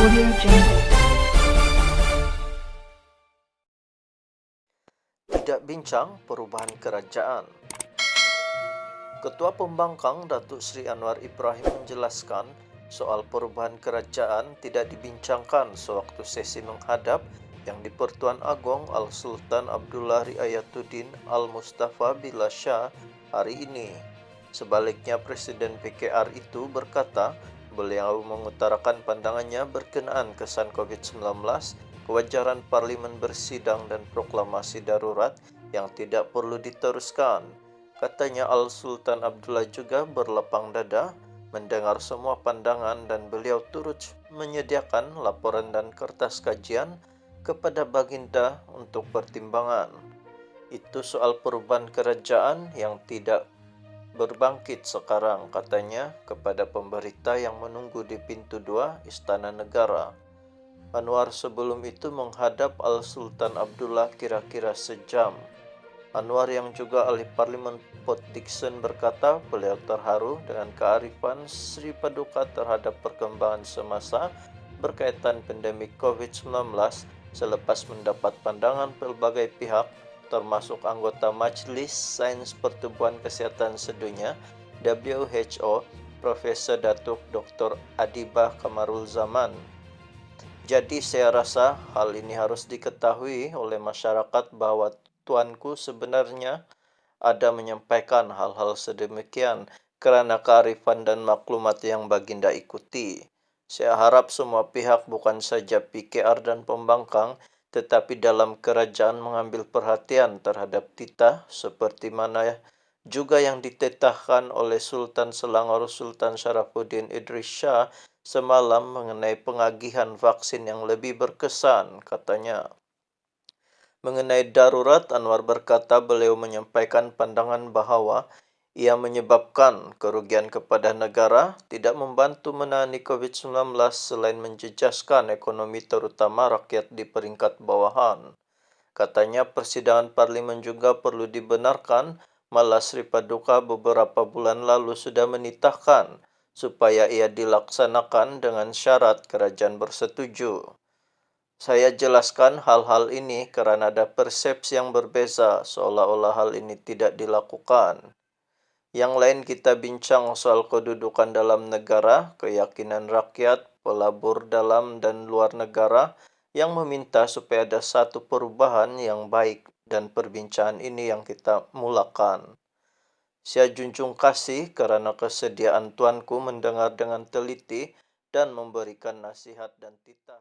Audio Jungle. Tidak bincang perubahan kerajaan. Ketua Pembangkang Datuk Seri Anwar Ibrahim menjelaskan soal perubahan kerajaan tidak dibincangkan sewaktu sesi menghadap yang di-Pertuan Agong Al-Sultan Abdullah Riayatuddin Al-Mustafa Billah Shah hari ini. Sebaliknya, Presiden PKR itu berkata beliau mengutarakan pandangannya berkenaan kesan COVID-19, kewajaran parlimen bersidang dan proklamasi darurat yang tidak perlu diteruskan. Katanya Al-Sultan Abdullah juga berlapang dada mendengar semua pandangan dan beliau turut menyediakan laporan dan kertas kajian kepada Baginda untuk pertimbangan. Itu soal perubahan kerajaan yang tidak berbangkit sekarang, katanya kepada pemberita yang menunggu di pintu 2 Istana Negara. Anwar sebelum itu menghadap Al-Sultan Abdullah kira-kira sejam. Anwar yang juga ahli parlimen Port Dickson berkata beliau terharu dengan kearifan Sri Paduka terhadap perkembangan semasa berkaitan pandemik COVID-19 selepas mendapat pandangan pelbagai pihak termasuk anggota Majlis Sains Pertubuhan Kesihatan Sedunia WHO Profesor Datuk Dr. Adibah Kamarul Zaman. Jadi saya rasa hal ini harus diketahui oleh masyarakat bahwa tuanku sebenarnya ada menyampaikan hal-hal sedemikian kerana kearifan dan maklumat yang Baginda ikuti. Saya harap semua pihak bukan saja PKR dan pembangkang tetapi dalam kerajaan mengambil perhatian terhadap titah seperti mana juga yang ditetahkan oleh Sultan Selangor Sultan Sharafuddin Idris Shah semalam mengenai pengagihan vaksin yang lebih berkesan, katanya. Mengenai darurat, Anwar berkata beliau menyampaikan pandangan bahawa ia menyebabkan kerugian kepada negara, tidak membantu menangani COVID-19 selain menjejaskan ekonomi terutama rakyat di peringkat bawahan. Katanya persidangan parlimen juga perlu dibenarkan, malah Sri Paduka beberapa bulan lalu sudah menitahkan supaya ia dilaksanakan dengan syarat kerajaan bersetuju. Saya jelaskan hal-hal ini kerana ada persepsi yang berbeza seolah-olah hal ini tidak dilakukan. Yang lain kita bincang soal kedudukan dalam negara, keyakinan rakyat, pelabur dalam dan luar negara yang meminta supaya ada satu perubahan yang baik dan perbincangan ini yang kita mulakan. Saya junjung kasih kerana kesediaan tuanku mendengar dengan teliti dan memberikan nasihat dan titah.